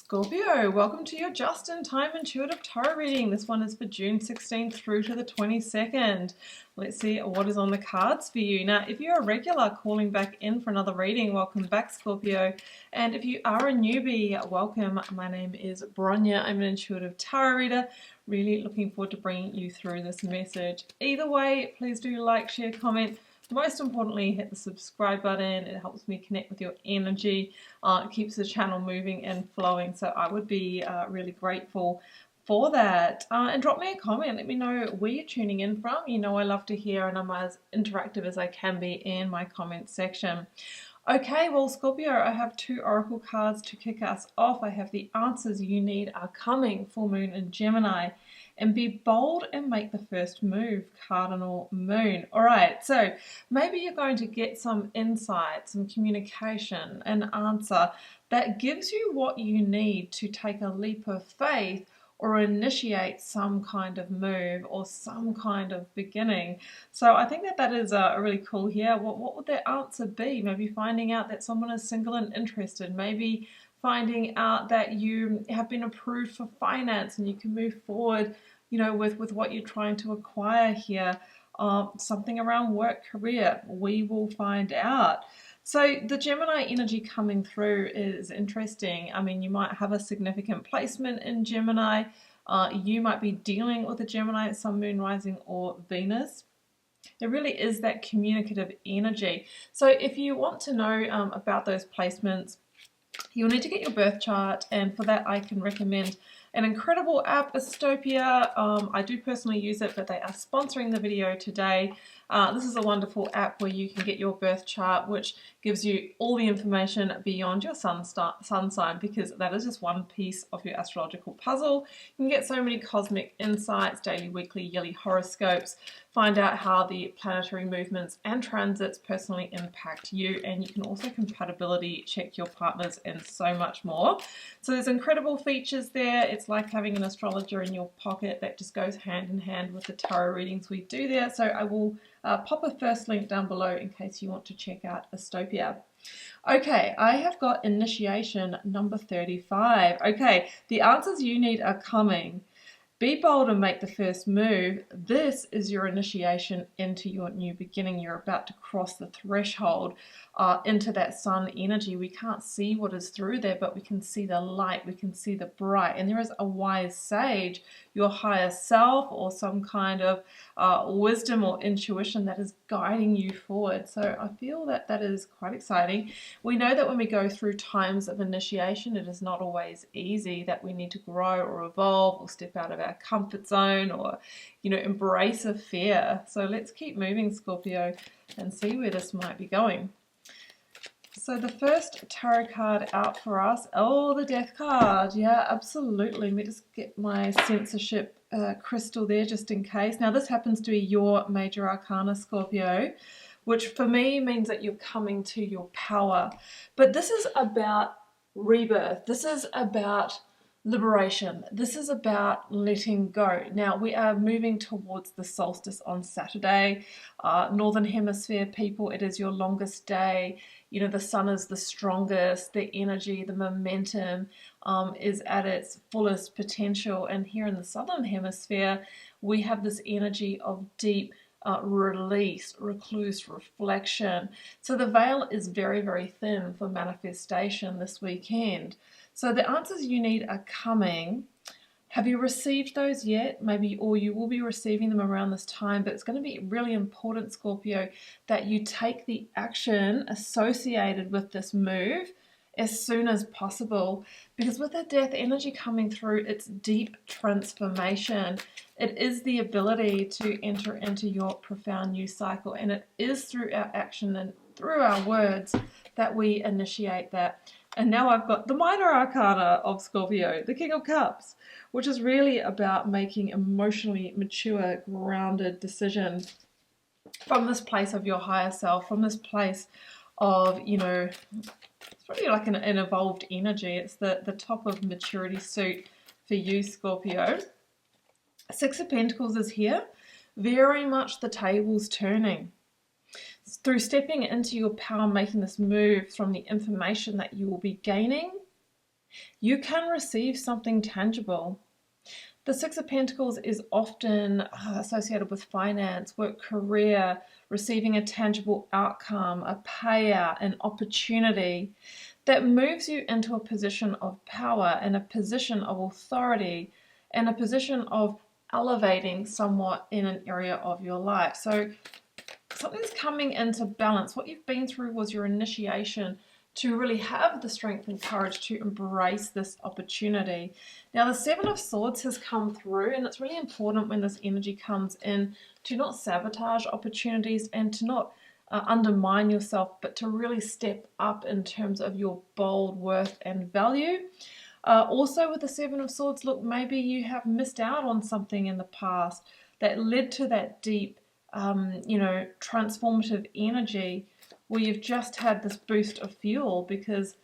Scorpio, welcome to your just-in-time intuitive tarot reading. This one is for June 16th through to the 22nd. Let's see what is on the cards for you. Now, if you're a regular calling back in for another reading, welcome back, Scorpio. And if you are a newbie, welcome. My name is Bronya. I'm an intuitive tarot reader. Really looking forward to bringing you through this message. Either way, please do like, share, comment. Most importantly, hit the subscribe button. It helps me connect with your energy. It keeps the channel moving and flowing. So I would be really grateful for that. And drop me a comment. Let me know where you're tuning in from. You know I love to hear, and I'm as interactive as I can be in my comment section. Okay, well, Scorpio, I have two oracle cards to kick us off. I have the answers you need are coming, full moon in Gemini. And be bold and make the first move, cardinal moon. All right, so maybe you're going to get some insight, some communication, an answer that gives you what you need to take a leap of faith or initiate some kind of move or some kind of beginning. So I think that is really cool here. What would that answer be? Maybe finding out that someone is single and interested. Maybe finding out that you have been approved for finance and you can move forward, you know, with what you're trying to acquire here. Something around work, career. We will find out. So the Gemini energy coming through is interesting. I mean, you might have a significant placement in Gemini. You might be dealing with a Gemini, Sun, Moon, Rising, or Venus. There really is that communicative energy. So if you want to know about those placements, you'll need to get your birth chart, and for that I can recommend an incredible app, ASTOPIA. I do personally use it, but they are sponsoring the video today. This is a wonderful app where you can get your birth chart, which gives you all the information beyond your sun sign, because that is just one piece of your astrological puzzle. You can get so many cosmic insights, daily, weekly, yearly horoscopes, find out how the planetary movements and transits personally impact you, and you can also compatibility check your partners and so much more. So there's incredible features there. It's like having an astrologer in your pocket that just goes hand in hand with the tarot readings we do there. So I will pop a first link down below in case you want to check out ASTOPIA. Okay, I have got initiation number 35. Okay, the answers you need are coming. Be bold and make the first move. This is your initiation into your new beginning. You're about to cross the threshold into that sun energy. We can't see what is through there, but we can see the light, we can see the bright. And there is a wise sage, your higher self, or some kind of wisdom or intuition that is guiding you forward. So I feel that is quite exciting. We know that when we go through times of initiation, it is not always easy, that we need to grow or evolve or step out of our comfort zone, or, you know, embrace a fear. So let's keep moving, Scorpio, and see where this might be going. So the first tarot card out for us, oh, the Death card. Yeah, absolutely. Let me just get my censorship crystal there just in case. Now this happens to be your major arcana, Scorpio, which for me means that you're coming to your power. But this is about rebirth. This is about liberation. This is about letting go. Now we are moving towards the solstice on Saturday. Northern Hemisphere people, it is your longest day. You know, the sun is the strongest, the energy, the momentum is at its fullest potential. And here in the Southern Hemisphere, we have this energy of deep release, recluse, reflection. So the veil is very, very thin for manifestation this weekend. So the answers you need are coming. Have you received those yet? Maybe, or you will be receiving them around this time, but it's going to be really important, Scorpio, that you take the action associated with this move as soon as possible, because with the Death energy coming through, it's deep transformation. It is the ability to enter into your profound new cycle, and it is through our action and through our words that we initiate that. And now I've got the minor arcana of Scorpio, the King of Cups, which is really about making emotionally mature, grounded decisions from this place of your higher self, from this place of, you know, it's really like an evolved energy. It's the top of maturity suit for you, Scorpio. Six of Pentacles is here. Very much the tables turning. Through stepping into your power, making this move from the information that you will be gaining, You can receive something tangible. The Six of Pentacles is often associated with finance, work, career, receiving a tangible outcome, a payout, an opportunity that moves you into a position of power and a position of authority and a position of elevating somewhat in an area of your life. So something's coming into balance. What you've been through was your initiation to really have the strength and courage to embrace this opportunity. Now, the Seven of Swords has come through, and it's really important when this energy comes in to not sabotage opportunities and to not undermine yourself, but to really step up in terms of your bold worth and value. Also with the Seven of Swords, look, maybe you have missed out on something in the past that led to that deep, transformative energy where you've just had this boost of fuel because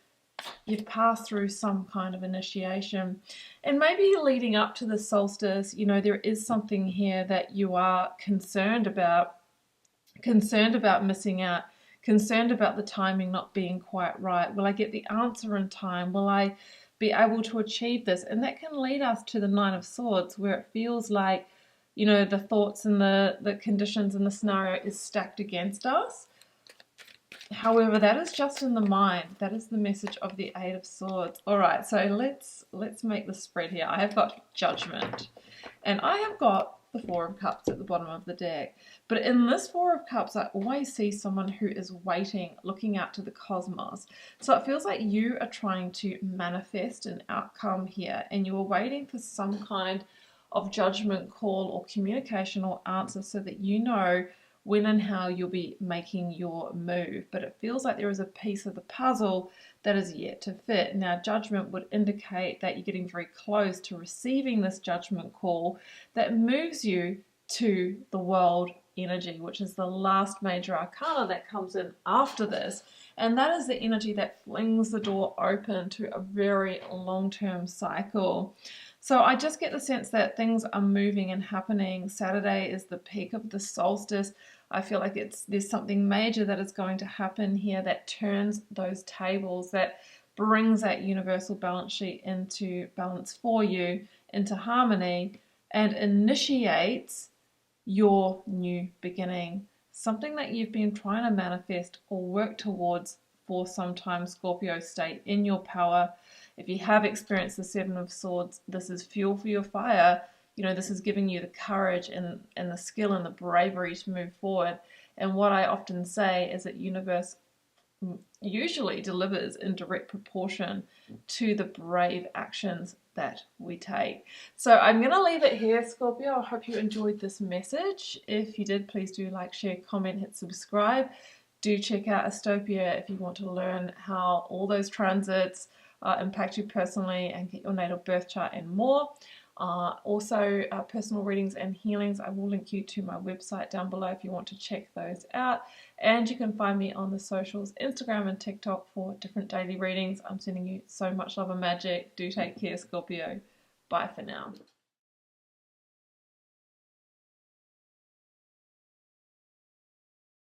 you've passed through some kind of initiation. And maybe leading up to the solstice, there is something here that you are concerned about missing out, concerned about the timing not being quite right. Will I get the answer in time? Will I be able to achieve this? And that can lead us to the Nine of Swords, where it feels like, the thoughts and the conditions and the scenario is stacked against us. However, that is just in the mind. That is the message of the Eight of Swords. All right, so let's make the spread here. I have got Judgment, and I have got the Four of Cups at the bottom of the deck. But in this Four of Cups, I always see someone who is waiting, looking out to the cosmos. So it feels like you are trying to manifest an outcome here, and you are waiting for some kind of judgment call or communication or answer so that you know when and how you'll be making your move. But it feels like there is a piece of the puzzle that is yet to fit. Now, Judgment would indicate that you're getting very close to receiving this judgment call that moves you to the World energy, which is the last major arcana that comes in after this. And that is the energy that flings the door open to a very long-term cycle. So I just get the sense that things are moving and happening. Saturday is the peak of the solstice. I feel like there's something major that is going to happen here that turns those tables, that brings that universal balance sheet into balance for you, into harmony, and initiates your new beginning. Something that you've been trying to manifest or work towards for some time, Scorpio. Stay in your power. If you have experienced the Seven of Swords, this is fuel for your fire. This is giving you the courage and the skill and the bravery to move forward. And what I often say is that universe usually delivers in direct proportion to the brave actions that we take. So I'm going to leave it here, Scorpio. I hope you enjoyed this message. If you did, please do like, share, comment, hit subscribe. Do check out ASTOPIA if you want to learn how all those transits impact you personally and get your natal birth chart and more. Also, personal readings and healings, I will link you to my website down below if you want to check those out. And you can find me on the socials, Instagram and TikTok, for different daily readings. I'm sending you so much love and magic. Do take care, Scorpio. Bye for now.